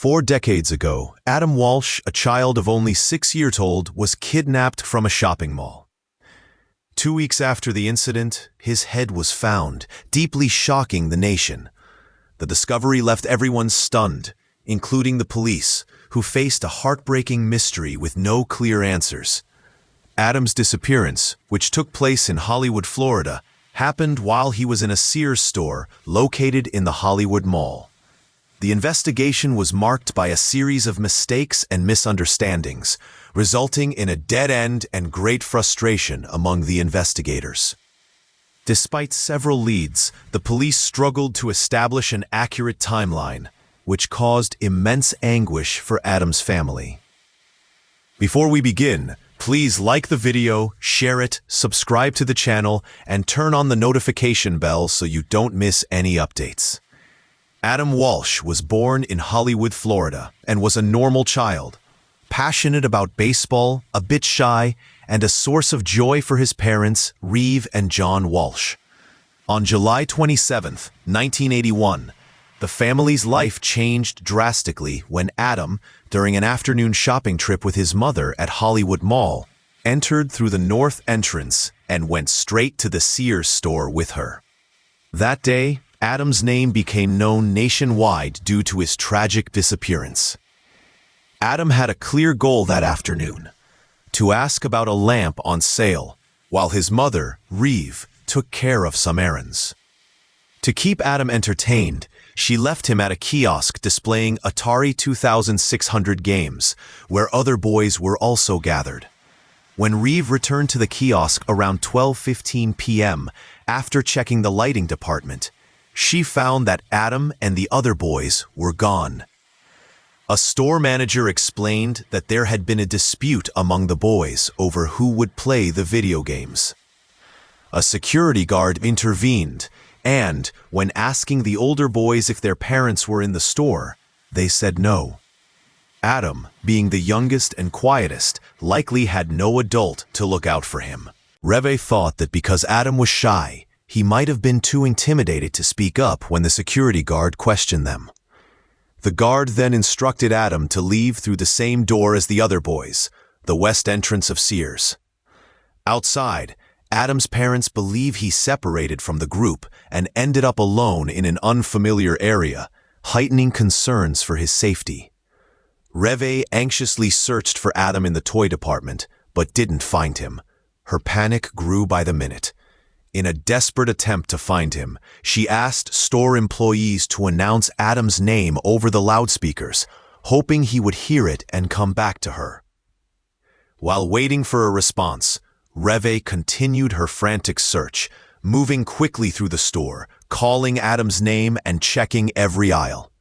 4 decades ago, Adam Walsh, a child of only 6 years old, was kidnapped from a shopping mall. 2 weeks after the incident, his head was found, deeply shocking the nation. The discovery left everyone stunned, including the police, who faced a heartbreaking mystery with no clear answers. Adam's disappearance, which took place in Hollywood, Florida, happened while he was in a Sears store located in the Hollywood Mall. The investigation was marked by a series of mistakes and misunderstandings, resulting in a dead end and great frustration among the investigators. Despite several leads, the police struggled to establish an accurate timeline, which caused immense anguish for Adam's family. Before we begin, please like the video, share it, subscribe to the channel, and turn on the notification bell so you don't miss any updates. Adam Walsh was born in Hollywood, Florida, and was a normal child, passionate about baseball, a bit shy, and a source of joy for his parents, Reeve and John Walsh. On July 27, 1981, the family's life changed drastically when Adam, during an afternoon shopping trip with his mother at Hollywood Mall, entered through the north entrance and went straight to the Sears store with her. That day, Adam's name became known nationwide due to his tragic disappearance. Adam had a clear goal that afternoon: to ask about a lamp on sale, while his mother, Reeve, took care of some errands. To keep Adam entertained, she left him at a kiosk displaying Atari 2600 games, where other boys were also gathered. When Reeve returned to the kiosk around 12:15 p.m., after checking the lighting department, she found that Adam and the other boys were gone. A store manager explained that there had been a dispute among the boys over who would play the video games. A security guard intervened, and, when asking the older boys if their parents were in the store, they said no. Adam, being the youngest and quietest, likely had no adult to look out for him. Reeve thought that because Adam was shy, he might have been too intimidated to speak up when the security guard questioned them. The guard then instructed Adam to leave through the same door as the other boys, the west entrance of Sears. Outside, Adam's parents believe he separated from the group and ended up alone in an unfamiliar area, heightening concerns for his safety. Reeve anxiously searched for Adam in the toy department, but didn't find him. Her panic grew by the minute. In a desperate attempt to find him, she asked store employees to announce Adam's name over the loudspeakers, hoping he would hear it and come back to her. While waiting for a response, Reeve continued her frantic search, moving quickly through the store, calling Adam's name and checking every aisle.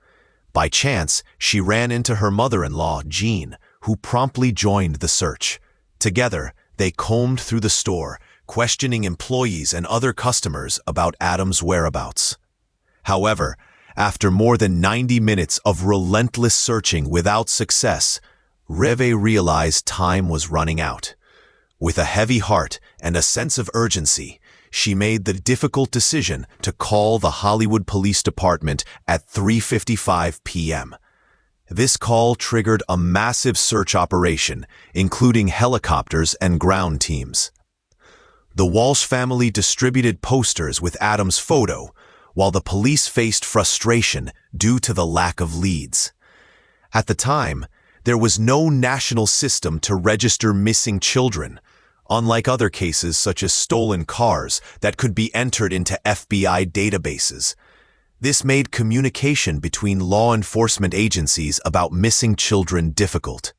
By chance, she ran into her mother-in-law, Jean, who promptly joined the search. Together, they combed through the store, questioning employees and other customers about Adam's whereabouts. However, after more than 90 minutes of relentless searching without success, Reeve realized time was running out. With a heavy heart and a sense of urgency, she made the difficult decision to call the Hollywood Police Department at 3:55 p.m. This call triggered a massive search operation, including helicopters and ground teams. The Walsh family distributed posters with Adam's photo, while the police faced frustration due to the lack of leads. At the time, there was no national system to register missing children, unlike other cases such as stolen cars that could be entered into FBI databases. This made communication between law enforcement agencies about missing children difficult.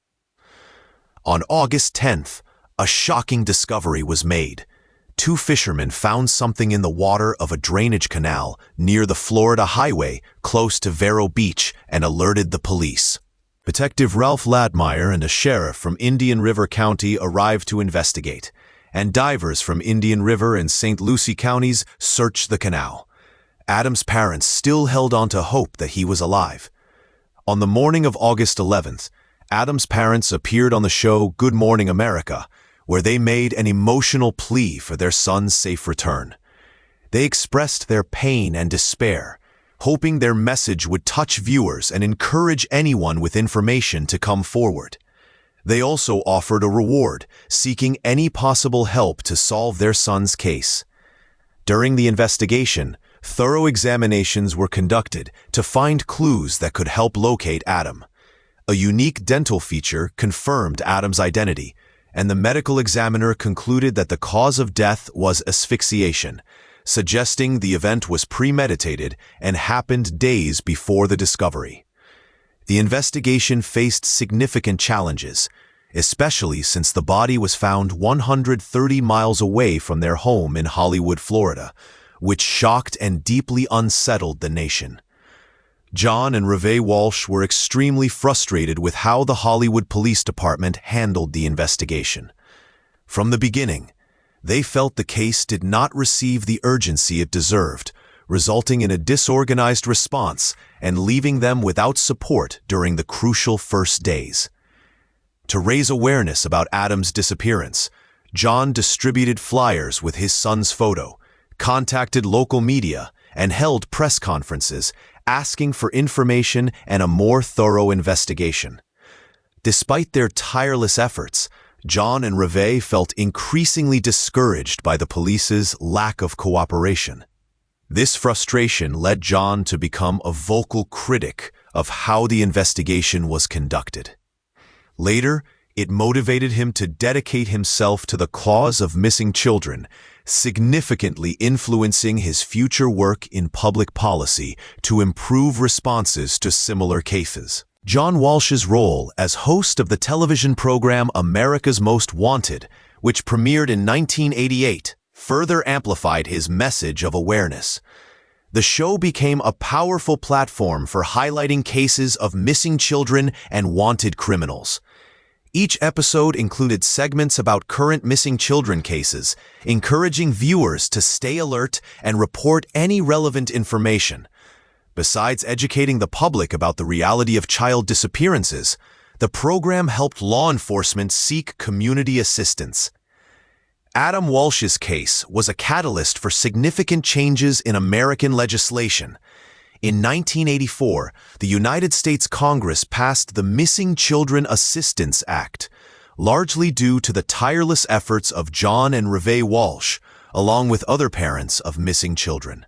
On August 10th, a shocking discovery was made. 2 fishermen found something in the water of a drainage canal near the Florida highway close to Vero Beach and alerted the police. Detective Ralph Ladmeyer and a sheriff from Indian River County arrived to investigate, and divers from Indian River and St. Lucie counties searched the canal. Adam's parents still held on to hope that he was alive. On the morning of August 11th, Adam's parents appeared on the show Good Morning America, where they made an emotional plea for their son's safe return. They expressed their pain and despair, hoping their message would touch viewers and encourage anyone with information to come forward. They also offered a reward, seeking any possible help to solve their son's case. During the investigation, thorough examinations were conducted to find clues that could help locate Adam. A unique dental feature confirmed Adam's identity, and the medical examiner concluded that the cause of death was asphyxiation, suggesting the event was premeditated and happened days before the discovery. The investigation faced significant challenges, especially since the body was found 130 miles away from their home in Hollywood, Florida, which shocked and deeply unsettled the nation. John and Reve Walsh were extremely frustrated with how the Hollywood Police Department handled the investigation. From the beginning, they felt the case did not receive the urgency it deserved, resulting in a disorganized response and leaving them without support during the crucial first days. To raise awareness about Adam's disappearance, John distributed flyers with his son's photo, contacted local media, and held press conferences asking for information and a more thorough investigation. Despite their tireless efforts, John and Reve felt increasingly discouraged by the police's lack of cooperation. This frustration led John to become a vocal critic of how the investigation was conducted. Later, it motivated him to dedicate himself to the cause of missing children, significantly influencing his future work in public policy to improve responses to similar cases. John Walsh's role as host of the television program America's Most Wanted, which premiered in 1988, further amplified his message of awareness. The show became a powerful platform for highlighting cases of missing children and wanted criminals. Each episode included segments about current missing children cases, encouraging viewers to stay alert and report any relevant information. Besides educating the public about the reality of child disappearances, the program helped law enforcement seek community assistance. Adam Walsh's case was a catalyst for significant changes in American legislation. In 1984, the United States Congress passed the Missing Children Assistance Act, largely due to the tireless efforts of John and Reve Walsh, along with other parents of missing children.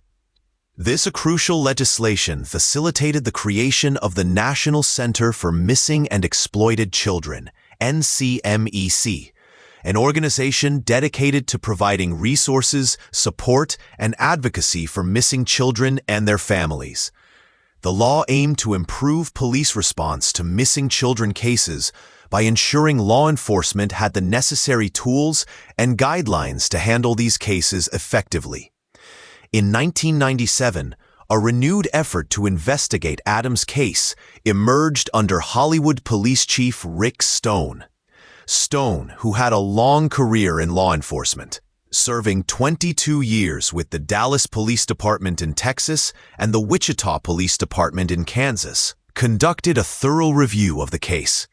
This crucial legislation facilitated the creation of the National Center for Missing and Exploited Children, NCMEC, an organization dedicated to providing resources, support, and advocacy for missing children and their families. The law aimed to improve police response to missing children cases by ensuring law enforcement had the necessary tools and guidelines to handle these cases effectively. In 1997, a renewed effort to investigate Adam's case emerged under Hollywood Police Chief Rick Stone. Stone, who had a long career in law enforcement, serving 22 years with the Dallas Police Department in Texas and the Wichita Police Department in Kansas, conducted a thorough review of the case.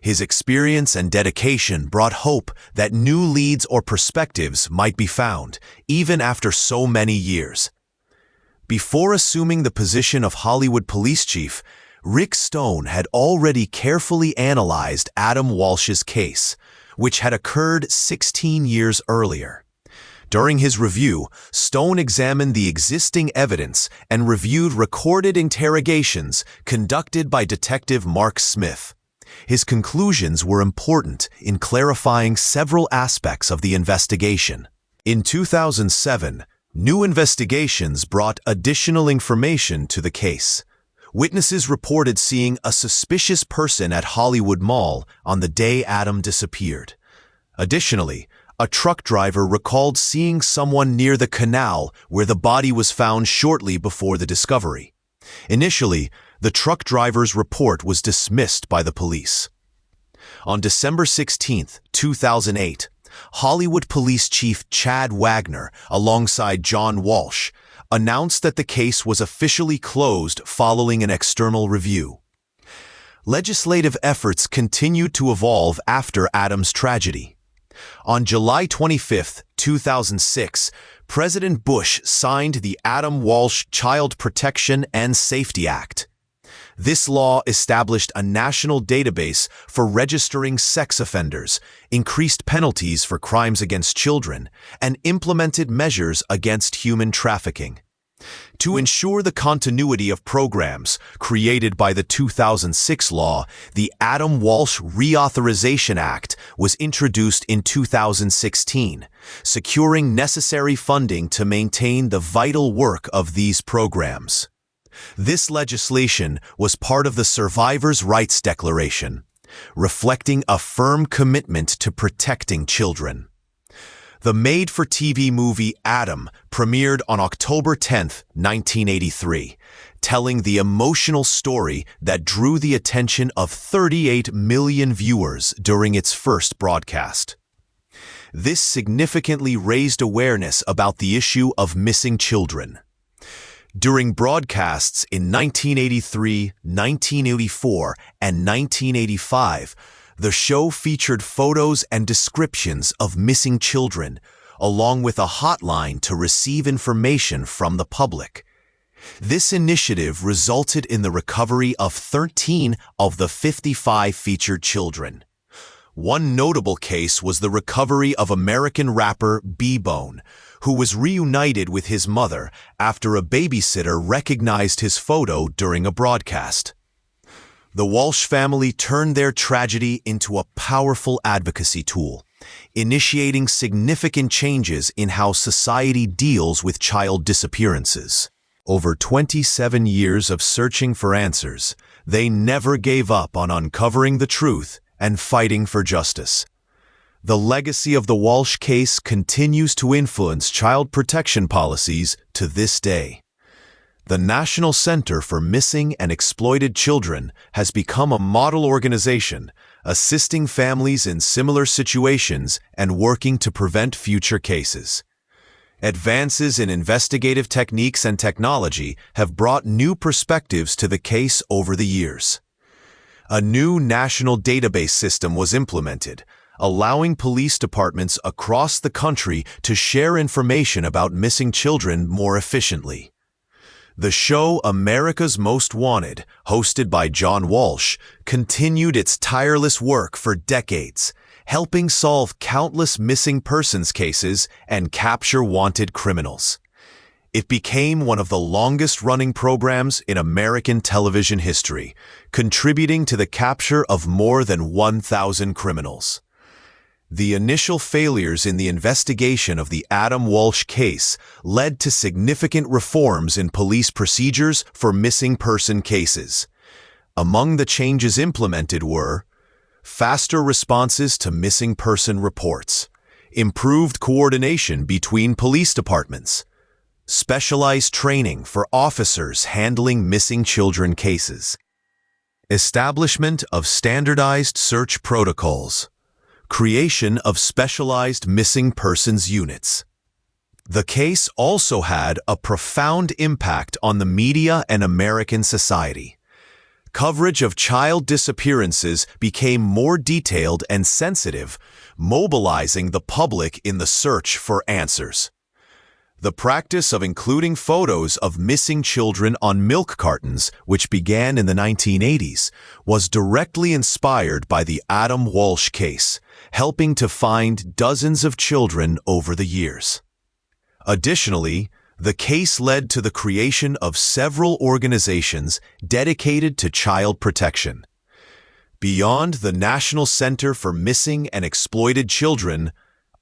His experience and dedication brought hope that new leads or perspectives might be found, even after so many years. Before assuming the position of Hollywood Police Chief, Rick Stone had already carefully analyzed Adam Walsh's case, which had occurred 16 years earlier. During his review, Stone examined the existing evidence and reviewed recorded interrogations conducted by Detective Mark Smith. His conclusions were important in clarifying several aspects of the investigation. In 2007, new investigations brought additional information to the case. Witnesses reported seeing a suspicious person at Hollywood Mall on the day Adam disappeared. Additionally, a truck driver recalled seeing someone near the canal where the body was found shortly before the discovery. Initially, the truck driver's report was dismissed by the police. On December 16, 2008, Hollywood Police Chief Chad Wagner, alongside John Walsh, announced that the case was officially closed following an external review. Legislative efforts continued to evolve after Adam's tragedy. On July 25, 2006, President Bush signed the Adam Walsh Child Protection and Safety Act. This law established a national database for registering sex offenders, increased penalties for crimes against children, and implemented measures against human trafficking. To ensure the continuity of programs created by the 2006 law, the Adam Walsh Reauthorization Act was introduced in 2016, securing necessary funding to maintain the vital work of these programs. This legislation was part of the Survivors' Rights Declaration, reflecting a firm commitment to protecting children. The made-for-TV movie Adam premiered on October 10, 1983, telling the emotional story that drew the attention of 38 million viewers during its first broadcast. This significantly raised awareness about the issue of missing children. During broadcasts in 1983, 1984, and 1985, the show featured photos and descriptions of missing children, along with a hotline to receive information from the public. This initiative resulted in the recovery of 13 of the 55 featured children. One notable case was the recovery of American rapper B-Bone, who was reunited with his mother after a babysitter recognized his photo during a broadcast. The Walsh family turned their tragedy into a powerful advocacy tool, initiating significant changes in how society deals with child disappearances. Over 27 years of searching for answers, they never gave up on uncovering the truth and fighting for justice. The legacy of the Walsh case continues to influence child protection policies to this day. The National Center for Missing and Exploited Children has become a model organization, assisting families in similar situations and working to prevent future cases. Advances in investigative techniques and technology have brought new perspectives to the case over the years. A new national database system was implemented, allowing police departments across the country to share information about missing children more efficiently. The show America's Most Wanted, hosted by John Walsh, continued its tireless work for decades, helping solve countless missing persons cases and capture wanted criminals. It became one of the longest-running programs in American television history, contributing to the capture of more than 1,000 criminals. The initial failures in the investigation of the Adam Walsh case led to significant reforms in police procedures for missing person cases. Among the changes implemented were faster responses to missing person reports, improved coordination between police departments, specialized training for officers handling missing children cases, establishment of standardized search protocols, creation of specialized missing persons units. The case also had a profound impact on the media and American society. Coverage of child disappearances became more detailed and sensitive, mobilizing the public in the search for answers. The practice of including photos of missing children on milk cartons, which began in the 1980s, was directly inspired by the Adam Walsh case, helping to find dozens of children over the years. Additionally, the case led to the creation of several organizations dedicated to child protection. Beyond the National Center for Missing and Exploited Children,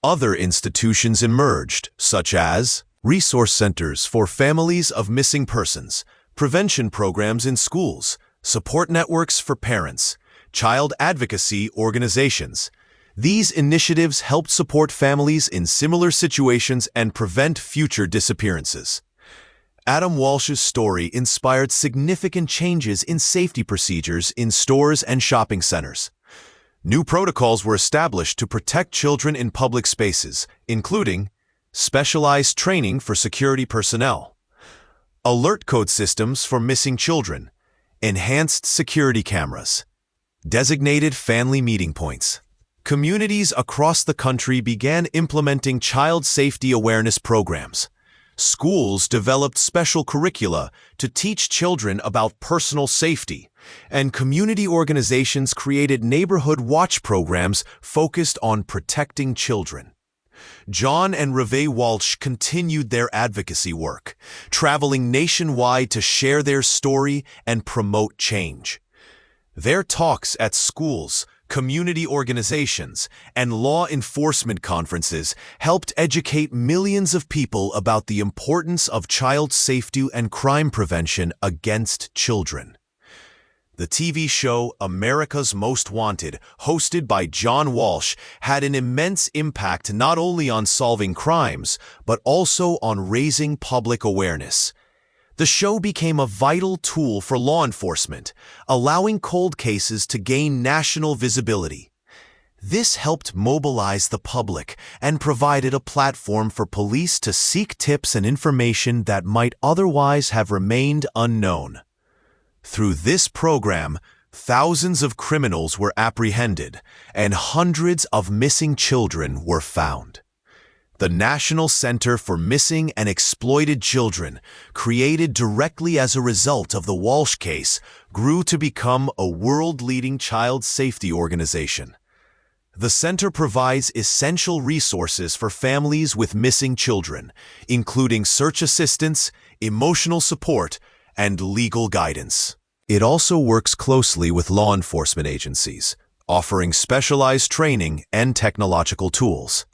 other institutions emerged, such as resource centers for families of missing persons, prevention programs in schools, support networks for parents, child advocacy organizations. These initiatives helped support families in similar situations and prevent future disappearances. Adam Walsh's story inspired significant changes in safety procedures in stores and shopping centers. New protocols were established to protect children in public spaces, including specialized training for security personnel, alert code systems for missing children, enhanced security cameras, designated family meeting points. communities across the country began implementing child safety awareness programs. Schools developed special curricula to teach children about personal safety, and community organizations created neighborhood watch programs focused on protecting children. John and Reve Walsh continued their advocacy work, traveling nationwide to share their story and promote change. Their talks at schools, community organizations, and law enforcement conferences helped educate millions of people about the importance of child safety and crime prevention against children. The TV show America's Most Wanted, hosted by John Walsh, had an immense impact not only on solving crimes, but also on raising public awareness. The show became a vital tool for law enforcement, allowing cold cases to gain national visibility. This helped mobilize the public and provided a platform for police to seek tips and information that might otherwise have remained unknown. Through this program, thousands of criminals were apprehended and hundreds of missing children were found. The National Center for Missing and Exploited Children, created directly as a result of the Walsh case, grew to become a world-leading child safety organization. The center provides essential resources for families with missing children, including search assistance, emotional support, and legal guidance. It also works closely with law enforcement agencies, offering specialized training and technological tools.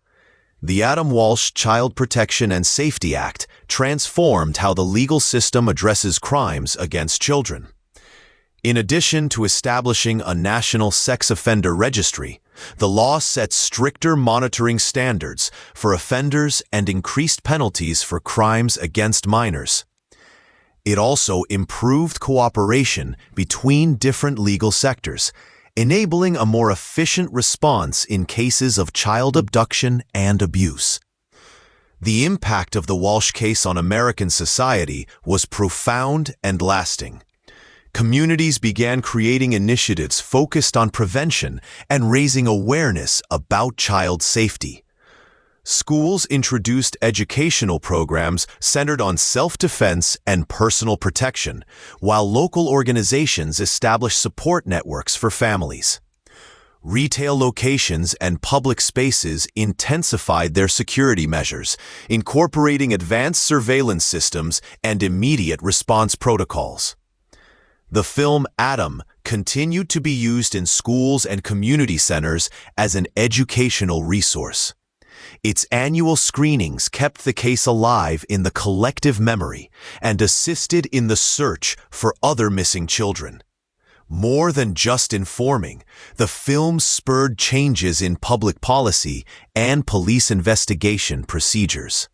The Adam Walsh Child Protection and Safety Act transformed how the legal system addresses crimes against children. In addition to establishing a national sex offender registry, the law sets stricter monitoring standards for offenders and increased penalties for crimes against minors. It also improved cooperation between different legal sectors, enabling a more efficient response in cases of child abduction and abuse. The impact of the Walsh case on American society was profound and lasting. Communities began creating initiatives focused on prevention and raising awareness about child safety. Schools introduced educational programs centered on self-defense and personal protection, while local organizations established support networks for families. Retail locations and public spaces intensified their security measures, incorporating advanced surveillance systems and immediate response protocols. The film Adam continued to be used in schools and community centers as an educational resource. Its annual screenings kept the case alive in the collective memory and assisted in the search for other missing children. More than just informing, the film spurred changes in public policy and police investigation procedures.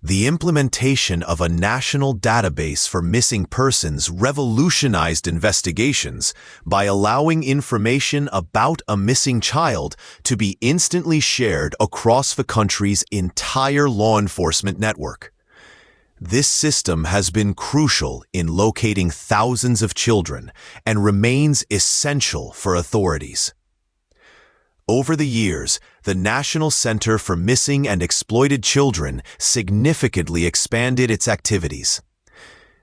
The implementation of a national database for missing persons revolutionized investigations by allowing information about a missing child to be instantly shared across the country's entire law enforcement network. This system has been crucial in locating thousands of children and remains essential for authorities. Over the years, the National Center for Missing and Exploited Children significantly expanded its activities.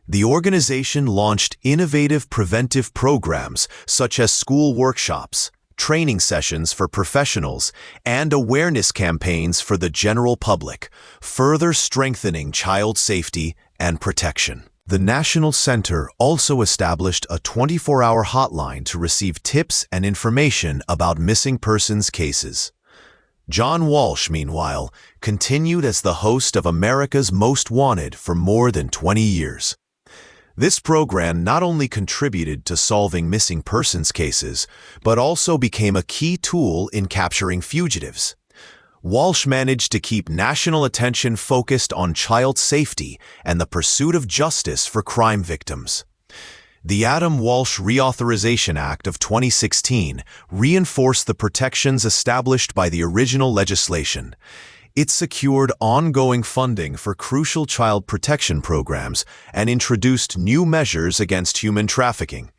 The organization launched innovative preventive programs such as school workshops, training sessions for professionals, and awareness campaigns for the general public, further strengthening child safety and protection. The National Center also established a 24-hour hotline to receive tips and information about missing persons cases. John Walsh, meanwhile, continued as the host of America's Most Wanted for more than 20 years. This program not only contributed to solving missing persons cases, but also became a key tool in capturing fugitives. Walsh managed to keep national attention focused on child safety and the pursuit of justice for crime victims. The Adam Walsh Reauthorization Act of 2016 reinforced the protections established by the original legislation. It secured ongoing funding for crucial child protection programs and introduced new measures against human trafficking.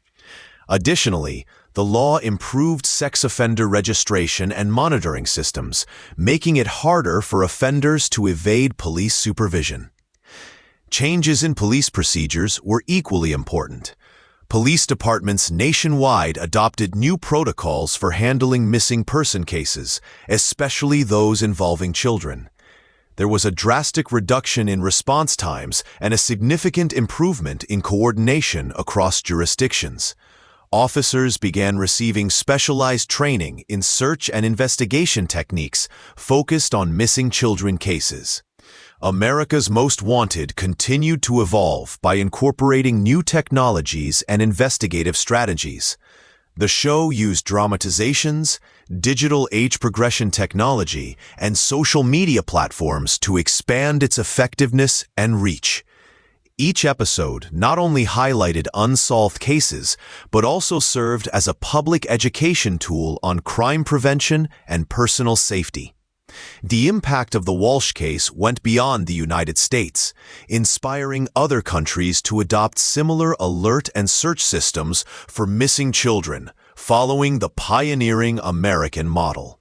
Additionally, The law improved sex offender registration and monitoring systems, making it harder for offenders to evade police supervision. Changes in police procedures were equally important. Police departments nationwide adopted new protocols for handling missing person cases, especially those involving children. There was a drastic reduction in response times and a significant improvement in coordination across jurisdictions. Officers began receiving specialized training in search and investigation techniques focused on missing children cases. America's Most Wanted continued to evolve by incorporating new technologies and investigative strategies. The show used dramatizations, digital age progression technology, and social media platforms to expand its effectiveness and reach. Each episode not only highlighted unsolved cases, but also served as a public education tool on crime prevention and personal safety. The impact of the Walsh case went beyond the United States, inspiring other countries to adopt similar alert and search systems for missing children, following the pioneering American model.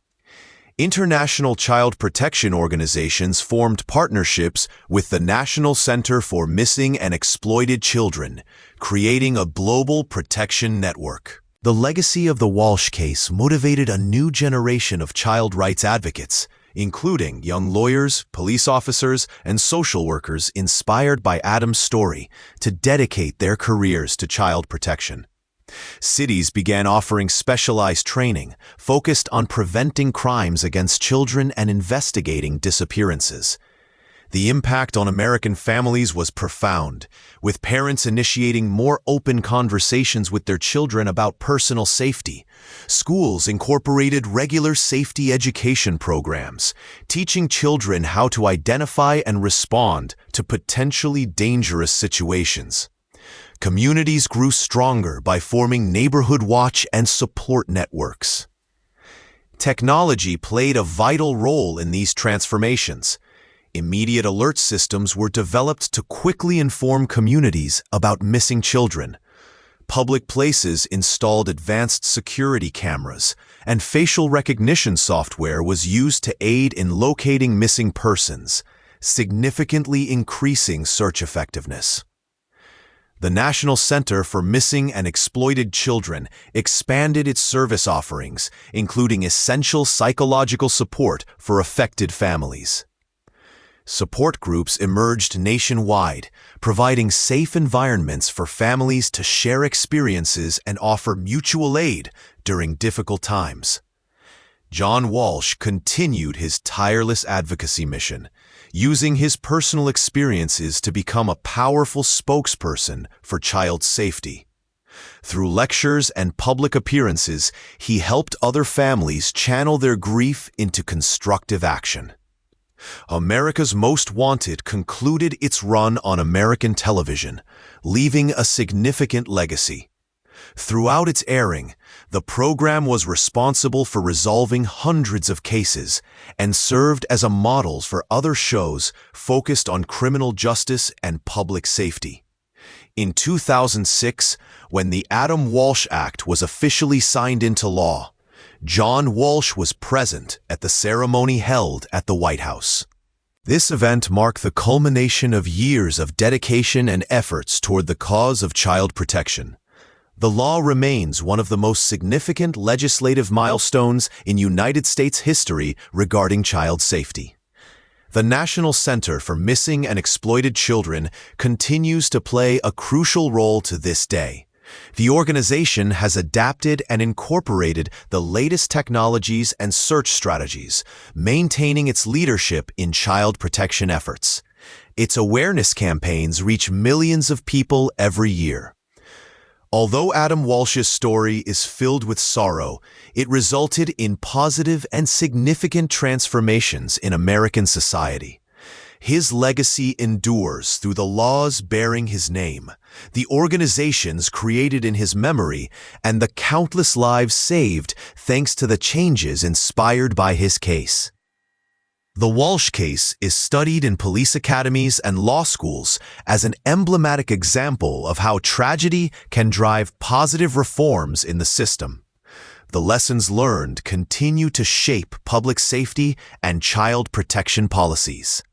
International child protection organizations formed partnerships with the National Center for Missing and Exploited Children, creating a global protection network. The legacy of the Walsh case motivated a new generation of child rights advocates, including young lawyers, police officers, and social workers inspired by Adam's story, to dedicate their careers to child protection. Cities began offering specialized training focused on preventing crimes against children and investigating disappearances. The impact on American families was profound, with parents initiating more open conversations with their children about personal safety. Schools incorporated regular safety education programs, teaching children how to identify and respond to potentially dangerous situations. Communities grew stronger by forming neighborhood watch and support networks. Technology played a vital role in these transformations. Immediate alert systems were developed to quickly inform communities about missing children. Public places installed advanced security cameras, and facial recognition software was used to aid in locating missing persons, significantly increasing search effectiveness. The National Center for Missing and Exploited Children expanded its service offerings, including essential psychological support for affected families. Support groups emerged nationwide, providing safe environments for families to share experiences and offer mutual aid during difficult times. John Walsh continued his tireless advocacy mission, using his personal experiences to become a powerful spokesperson for child safety. Through lectures and public appearances, he helped other families channel their grief into constructive action. America's Most Wanted concluded its run on American television, leaving a significant legacy. Throughout its airing, the program was responsible for resolving hundreds of cases and served as a model for other shows focused on criminal justice and public safety. In 2006, when the Adam Walsh Act was officially signed into law, John Walsh was present at the ceremony held at the White House. This event marked the culmination of years of dedication and efforts toward the cause of child protection. The law remains one of the most significant legislative milestones in United States history regarding child safety. The National Center for Missing and Exploited Children continues to play a crucial role to this day. The organization has adapted and incorporated the latest technologies and search strategies, maintaining its leadership in child protection efforts. Its awareness campaigns reach millions of people every year. Although Adam Walsh's story is filled with sorrow, it resulted in positive and significant transformations in American society. His legacy endures through the laws bearing his name, the organizations created in his memory, and the countless lives saved thanks to the changes inspired by his case. The Walsh case is studied in police academies and law schools as an emblematic example of how tragedy can drive positive reforms in the system. The lessons learned continue to shape public safety and child protection policies.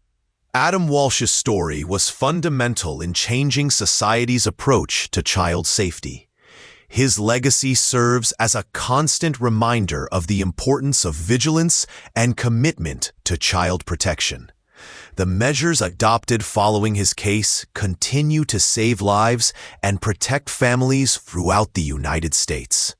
Adam Walsh's story was fundamental in changing society's approach to child safety. His legacy serves as a constant reminder of the importance of vigilance and commitment to child protection. The measures adopted following his case continue to save lives and protect families throughout the United States.